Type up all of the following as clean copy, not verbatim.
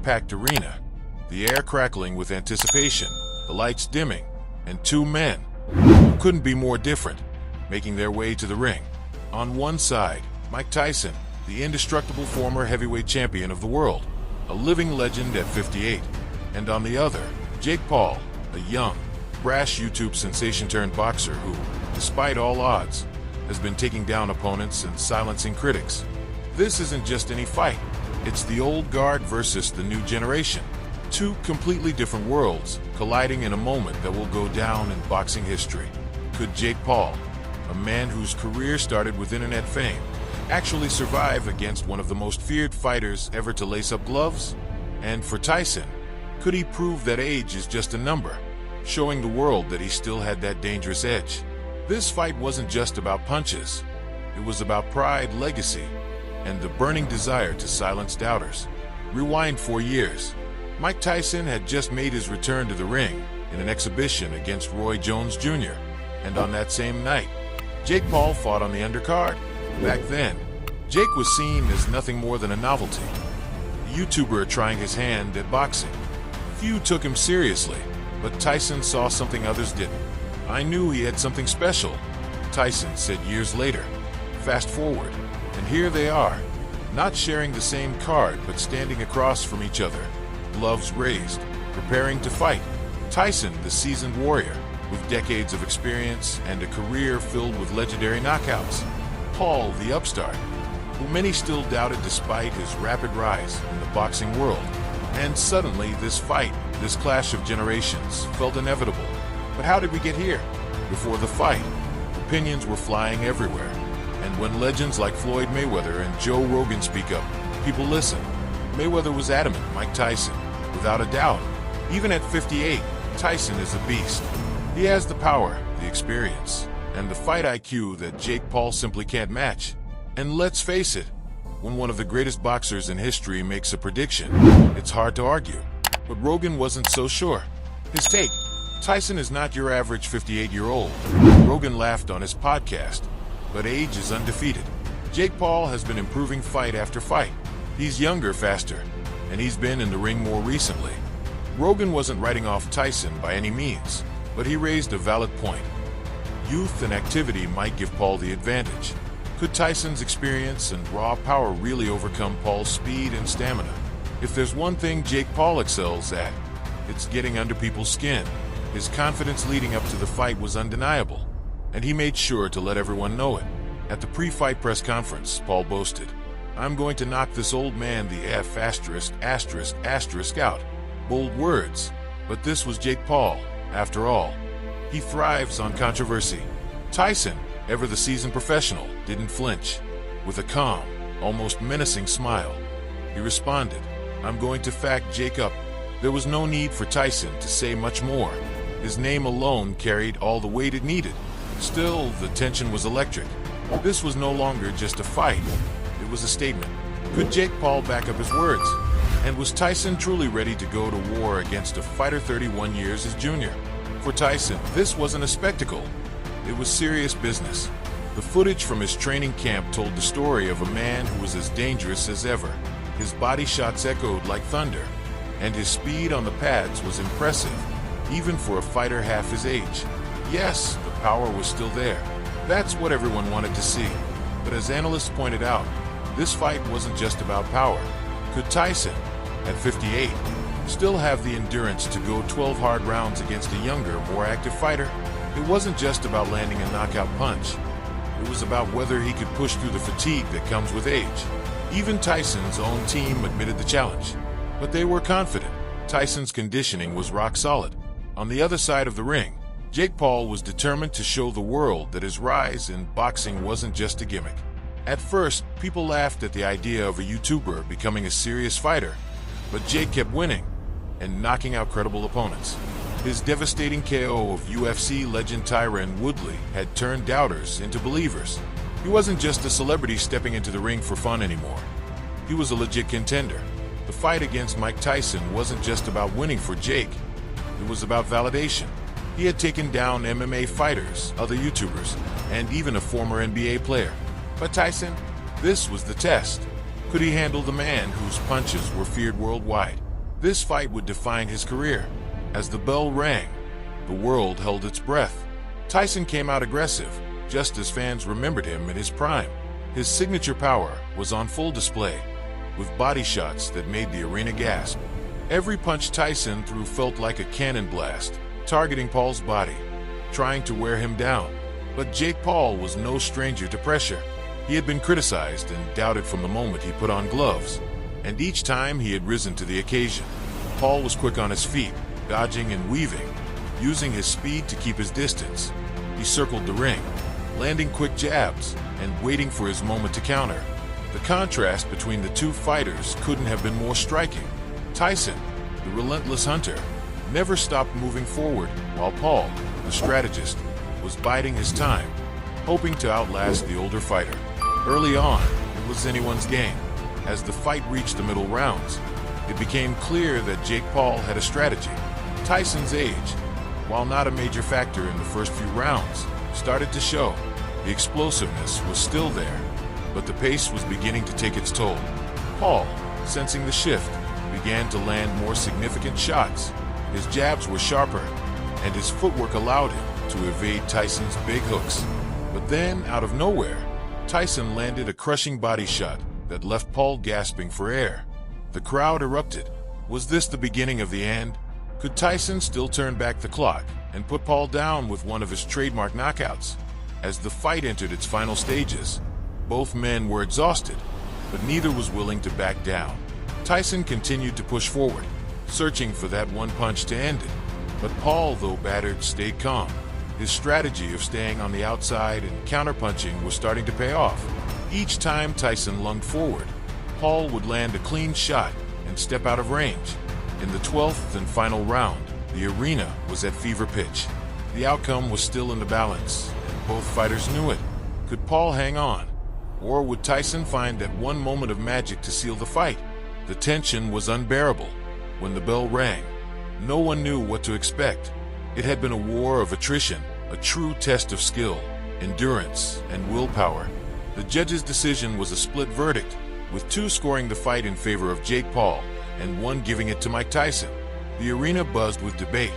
packed arena, the air crackling with anticipation, the lights dimming, and two men who couldn't be more different, making their way to the ring. On one side, Mike Tyson, the indestructible former heavyweight champion of the world, a living legend at 58. And on the other, Jake Paul, a young, brash YouTube sensation-turned-boxer who, despite all odds, has been taking down opponents and silencing critics. This isn't just any fight. It's the old guard versus the new generation. Two completely different worlds colliding in a moment that will go down in boxing history. Could Jake Paul, a man whose career started with internet fame, actually survive against one of the most feared fighters ever to lace up gloves? And for Tyson, could he prove that age is just a number, showing the world that he still had that dangerous edge? This fight wasn't just about punches. It was about pride, legacy, and the burning desire to silence doubters. Rewind 4 years. Mike Tyson had just made his return to the ring in an exhibition against Roy Jones Jr. And on that same night, Jake Paul fought on the undercard. Back then, Jake was seen as nothing more than a novelty, a YouTuber trying his hand at boxing. Few took him seriously, but Tyson saw something others didn't. "I knew he had something special," Tyson said years later. Fast forward, and here they are, not sharing the same card but standing across from each other, gloves raised, preparing to fight. Tyson, the seasoned warrior, with decades of experience and a career filled with legendary knockouts. Paul, the upstart, who many still doubted despite his rapid rise in the boxing world. And suddenly this fight, this clash of generations, felt inevitable. But how did we get here? Before the fight, opinions were flying everywhere. And when legends like Floyd Mayweather and Joe Rogan speak up, people listen. Mayweather was adamant, Mike Tyson, without a doubt. Even at 58, Tyson is a beast. He has the power, the experience, and the fight IQ that Jake Paul simply can't match. And let's face it, when one of the greatest boxers in history makes a prediction, it's hard to argue. But Rogan wasn't so sure. His take: Tyson is not your average 58-year-old. Rogan laughed on his podcast, but age is undefeated. Jake Paul has been improving fight after fight. He's younger, faster, and he's been in the ring more recently. Rogan wasn't writing off Tyson by any means, but he raised a valid point. Youth and activity might give Paul the advantage. Could Tyson's experience and raw power really overcome Paul's speed and stamina? If there's one thing Jake Paul excels at, it's getting under people's skin. His confidence leading up to the fight was undeniable, and he made sure to let everyone know it. At the pre-fight press conference, Paul boasted, "I'm going to knock this old man the F asterisk out." Bold words, but this was Jake Paul, after all. He thrives on controversy. Tyson, ever the seasoned professional, didn't flinch. With a calm, almost menacing smile, he responded, "I'm going to fact Jake up." There was no need for Tyson to say much more. His name alone carried all the weight it needed. Still, the tension was electric. This was no longer just a fight. It was a statement. Could Jake Paul back up his words? And was Tyson truly ready to go to war against a fighter 31 years his junior? For Tyson, this wasn't a spectacle. It was serious business. The footage from his training camp told the story of a man who was as dangerous as ever. His body shots echoed like thunder, and his speed on the pads was impressive, even for a fighter half his age. Yes, the power was still there. That's what everyone wanted to see. But as analysts pointed out, this fight wasn't just about power. Could Tyson, at 58, still have the endurance to go 12 hard rounds against a younger, more active fighter? It wasn't just about landing a knockout punch. It was about whether he could push through the fatigue that comes with age. Even Tyson's own team admitted the challenge. But they were confident. Tyson's conditioning was rock solid. On the other side of the ring, Jake Paul was determined to show the world that his rise in boxing wasn't just a gimmick. At first, people laughed at the idea of a YouTuber becoming a serious fighter, but Jake kept winning and knocking out credible opponents. His devastating KO of UFC legend Tyron Woodley had turned doubters into believers. He wasn't just a celebrity stepping into the ring for fun anymore. He was a legit contender. The fight against Mike Tyson wasn't just about winning for Jake. It was about validation. He had taken down MMA fighters, other YouTubers, and even a former NBA player. But Tyson, this was the test. Could he handle the man whose punches were feared worldwide? This fight would define his career. As the bell rang, the world held its breath. Tyson came out aggressive, just as fans remembered him in his prime. His signature power was on full display, with body shots that made the arena gasp. Every punch Tyson threw felt like a cannon blast, targeting Paul's body, trying to wear him down. But Jake Paul was no stranger to pressure. He had been criticized and doubted from the moment he put on gloves, and each time he had risen to the occasion. Paul was quick on his feet, dodging and weaving, using his speed to keep his distance. He circled the ring, landing quick jabs and waiting for his moment to counter. The contrast between the two fighters couldn't have been more striking. Tyson, the relentless hunter, never stopped moving forward, while Paul, the strategist, was biding his time, hoping to outlast the older fighter. Early on, it was anyone's game. As the fight reached the middle rounds, it became clear that Jake Paul had a strategy. Tyson's age, while not a major factor in the first few rounds, started to show. The explosiveness was still there, but the pace was beginning to take its toll. Paul, sensing the shift, began to land more significant shots. His jabs were sharper, and his footwork allowed him to evade Tyson's big hooks. But then, out of nowhere, Tyson landed a crushing body shot that left Paul gasping for air. The crowd erupted. Was this the beginning of the end? Could Tyson still turn back the clock and put Paul down with one of his trademark knockouts? As the fight entered its final stages, both men were exhausted, but neither was willing to back down. Tyson continued to push forward, searching for that one punch to end it. But Paul, though battered, stayed calm. His strategy of staying on the outside and counterpunching was starting to pay off. Each time Tyson lunged forward, Paul would land a clean shot and step out of range. In the 12th and final round, the arena was at fever pitch. The outcome was still in the balance, and both fighters knew it. Could Paul hang on? Or would Tyson find that one moment of magic to seal the fight? The tension was unbearable. When the bell rang, no one knew what to expect. It had been a war of attrition, a true test of skill, endurance, and willpower. The judge's decision was a split verdict, with 2 scoring the fight in favor of Jake Paul and 1 giving it to Mike Tyson. The arena buzzed with debate.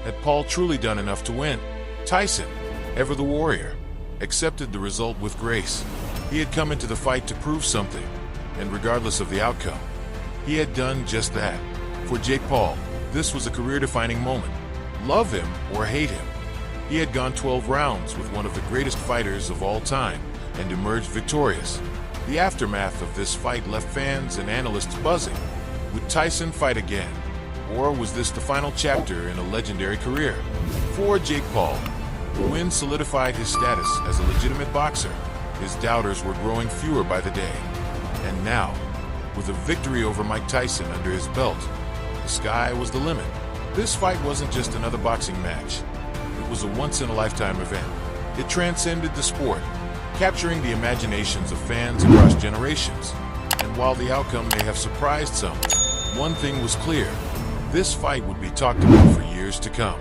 Had Paul truly done enough to win? Tyson, ever the warrior, accepted the result with grace. He had come into the fight to prove something, and regardless of the outcome, he had done just that. For Jake Paul, this was a career-defining moment. Love him or hate him, he had gone 12 rounds with one of the greatest fighters of all time and emerged victorious. The aftermath of this fight left fans and analysts buzzing. Would Tyson fight again? Or was this the final chapter in a legendary career? For Jake Paul, the win solidified his status as a legitimate boxer. His doubters were growing fewer by the day. And now, with a victory over Mike Tyson under his belt, the sky was the limit. This fight wasn't just another boxing match. It was a once-in-a-lifetime event. It transcended the sport, capturing the imaginations of fans across generations. And while the outcome may have surprised some, one thing was clear: this fight would be talked about for years to come.